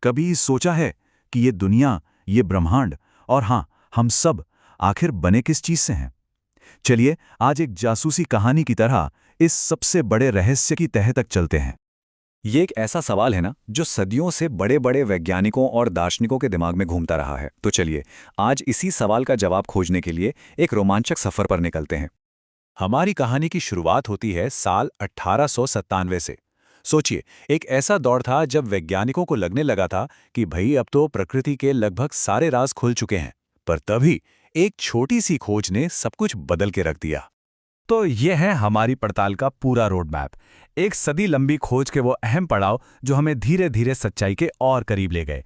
कभी सोचा है कि ये दुनिया, ये ब्रह्मांड और हाँ, हम सब आखिर बने किस चीज से हैं? चलिए आज एक जासूसी कहानी की तरह इस सबसे बड़े रहस्य की तह तक चलते हैं। ये एक ऐसा सवाल है ना जो सदियों से बड़े बड़े वैज्ञानिकों और दार्शनिकों के दिमाग में घूमता रहा है। तो चलिए आज इसी सवाल का जवाब खोजने के लिए एक रोमांचक सफर पर निकलते हैं। हमारी कहानी की शुरुआत होती है साल 1897 से। सोचिए, एक ऐसा दौर था जब वैज्ञानिकों को लगने लगा था कि भाई अब तो प्रकृति के लगभग सारे राज खुल चुके हैं। पर तभी एक छोटी सी खोज ने सब कुछ बदल के रख दिया। तो यह है हमारी पड़ताल का पूरा रोड मैप, एक सदी लंबी खोज के वो अहम पड़ाव जो हमें धीरे धीरे सच्चाई के और करीब ले गए।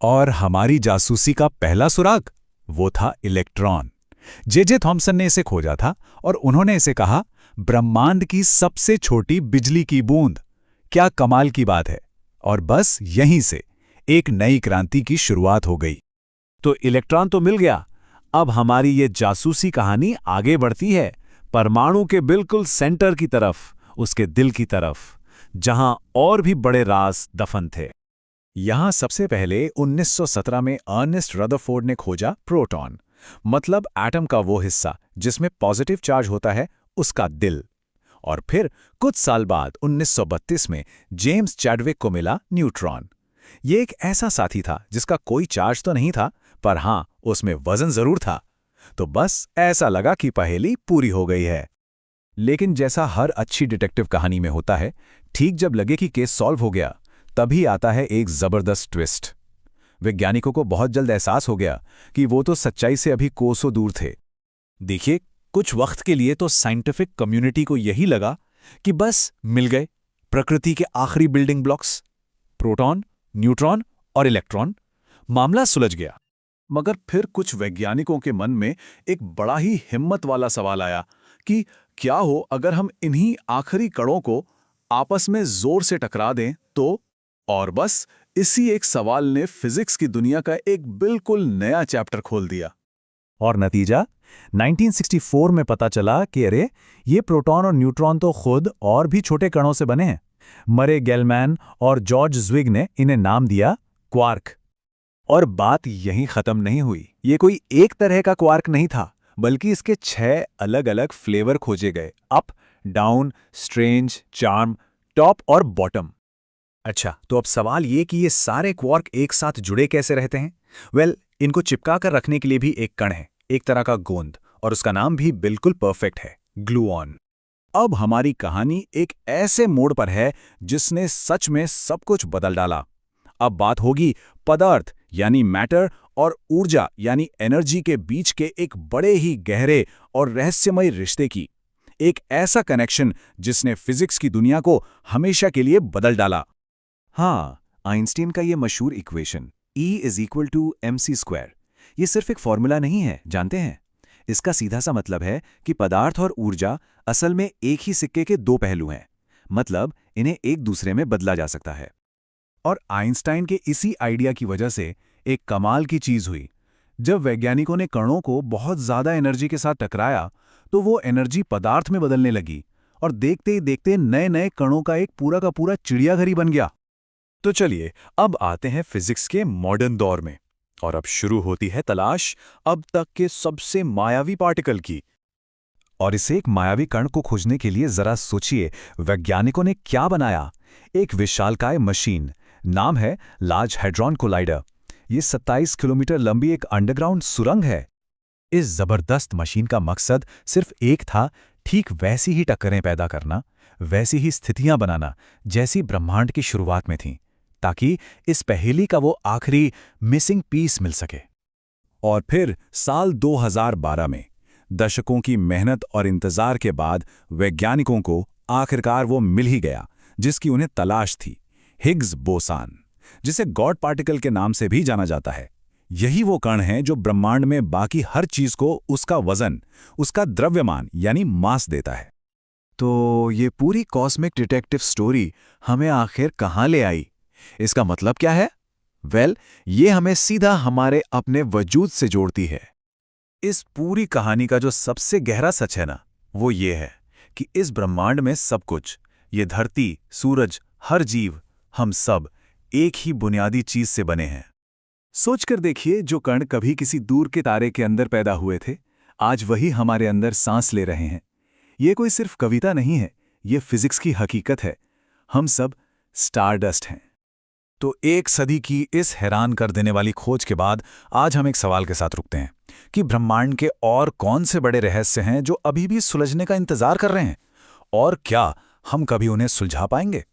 और हमारी जासूसी का पहला सुराग वो था इलेक्ट्रॉन। जे थॉमसन ने इसे खोजा था और उन्होंने इसे कहा ब्रह्मांड की सबसे छोटी बिजली की बूंद। क्या कमाल की बात है। और बस यहीं से एक नई क्रांति की शुरुआत हो गई। तो इलेक्ट्रॉन तो मिल गया, अब हमारी ये जासूसी कहानी आगे बढ़ती है परमाणु के बिल्कुल सेंटर की तरफ, उसके दिल की तरफ, जहां और भी बड़े राज दफन थे। यहां सबसे पहले 1917 में अर्नेस्ट रदरफोर्ड ने खोजा प्रोटॉन, मतलब एटम का वो हिस्सा जिसमें पॉजिटिव चार्ज होता है, उसका दिल। और फिर कुछ साल बाद 1932 में जेम्स चैडविक को मिला न्यूट्रॉन। ये एक ऐसा साथी था जिसका कोई चार्ज तो नहीं था, पर हां, उसमें वजन जरूर था। तो बस ऐसा लगा कि पहेली पूरी हो गई है। लेकिन जैसा हर अच्छी डिटेक्टिव कहानी में होता है, ठीक जब लगे कि केस सॉल्व हो गया, तभी आता है एक जबरदस्त ट्विस्ट। वैज्ञानिकों को बहुत जल्द एहसास हो गया कि वो तो सच्चाई से अभी कोसों दूर थे। देखिए, कुछ वक्त के लिए तो साइंटिफिक कम्युनिटी को यही लगा कि बस मिल गए प्रकृति के आखिरी बिल्डिंग ब्लॉक्स, प्रोटॉन, न्यूट्रॉन और इलेक्ट्रॉन, मामला सुलझ गया। मगर फिर कुछ वैज्ञानिकों के मन में एक बड़ा ही हिम्मत वाला सवाल आया कि क्या हो अगर हम इन्हीं आखिरी कणों को आपस में जोर से टकरा दें तो। और बस इसी एक सवाल ने फिजिक्स की दुनिया का एक बिल्कुल नया चैप्टर खोल दिया। और नतीजा 1964 में पता चला कि अरे ये प्रोटॉन और न्यूट्रॉन तो खुद और भी छोटे कणों से बने हैं। मरे गेलमैन और जॉर्ज ज्विग ने इन्हें नाम दिया क्वार्क। और बात यहीं खत्म नहीं हुई। ये कोई एक तरह का क्वार्क नहीं था, बल्कि इसके 6 अलग अलग फ्लेवर खोजे गए, up, down, strange, charm, top और बॉटम। अच्छा, तो अब सवाल ये कि ये सारे क्वार्क एक साथ जुड़े कैसे रहते हैं? वेल, इनको चिपका कर रखने के लिए भी एक कण है, एक तरह का गोंद, और उसका नाम भी बिल्कुल परफेक्ट है, ग्लूऑन। अब हमारी कहानी एक ऐसे मोड़ पर है जिसने सच में सब कुछ बदल डाला। अब बात होगी पदार्थ यानी मैटर और ऊर्जा यानी एनर्जी के बीच के एक बड़े ही गहरे और रहस्यमय रिश्ते की। एक ऐसा कनेक्शन जिसने फिजिक्स की दुनिया को हमेशा के लिए बदल डाला। हाँ, आइंस्टीन का ये मशहूर इक्वेशन E=mc², ये सिर्फ एक फॉर्मूला नहीं है, जानते हैं? इसका सीधा सा मतलब है कि पदार्थ और ऊर्जा असल में एक ही सिक्के के दो पहलू हैं, मतलब इन्हें एक दूसरे में बदला जा सकता है। और आइंस्टाइन के इसी आइडिया की वजह से एक कमाल की चीज हुई। जब वैज्ञानिकों ने कणों को बहुत ज्यादा एनर्जी के साथ टकराया, तो वो एनर्जी पदार्थ में बदलने लगी और देखते ही देखते नए नए कणों का एक पूरा का पूरा चिड़ियाघर ही बन गया। तो चलिए अब आते हैं फिजिक्स के मॉडर्न दौर में, और अब शुरू होती है तलाश अब तक के सबसे मायावी पार्टिकल की। और इसे एक मायावी कण को खोजने के लिए जरा सोचिए, वैज्ञानिकों ने क्या बनाया। एक विशालकाय मशीन, नाम है लार्ज हैड्रॉन कोलाइडर। ये 27 किलोमीटर लंबी एक अंडरग्राउंड सुरंग है। इस जबरदस्त मशीन का मकसद सिर्फ एक था, ठीक वैसी ही टक्करें पैदा करना, वैसी ही स्थितियां बनाना जैसी ब्रह्मांड की शुरुआत में थीं, ताकि इस पहेली का वो आखिरी मिसिंग पीस मिल सके। और फिर साल 2012 में दशकों की मेहनत और इंतजार के बाद वैज्ञानिकों को आखिरकार वो मिल ही गया जिसकी उन्हें तलाश थी, हिग्स बोसान, जिसे गॉड पार्टिकल के नाम से भी जाना जाता है। यही वो कण है जो ब्रह्मांड में बाकी हर चीज को उसका वजन, उसका द्रव्यमान यानी मास देता है। तो ये पूरी कॉस्मिक डिटेक्टिव स्टोरी हमें आखिर कहां ले आई? इसका मतलब क्या है? वेल, ये हमें सीधा हमारे अपने वजूद से जोड़ती है। इस पूरी कहानी का जो सबसे गहरा सच है ना, वो ये है कि इस ब्रह्मांड में सब कुछ, ये धरती, सूरज, हर जीव, हम सब एक ही बुनियादी चीज से बने हैं। सोचकर देखिए, जो कण कभी किसी दूर के तारे के अंदर पैदा हुए थे, आज वही हमारे अंदर सांस ले रहे हैं। ये कोई सिर्फ कविता नहीं है, ये फिजिक्स की हकीकत है। हम सब स्टारडस्ट हैं। तो एक सदी की इस हैरान कर देने वाली खोज के बाद आज हम एक सवाल के साथ रुकते हैं कि ब्रह्मांड के और कौन से बड़े रहस्य हैं जो अभी भी सुलझने का इंतजार कर रहे हैं, और क्या हम कभी उन्हें सुलझा पाएंगे।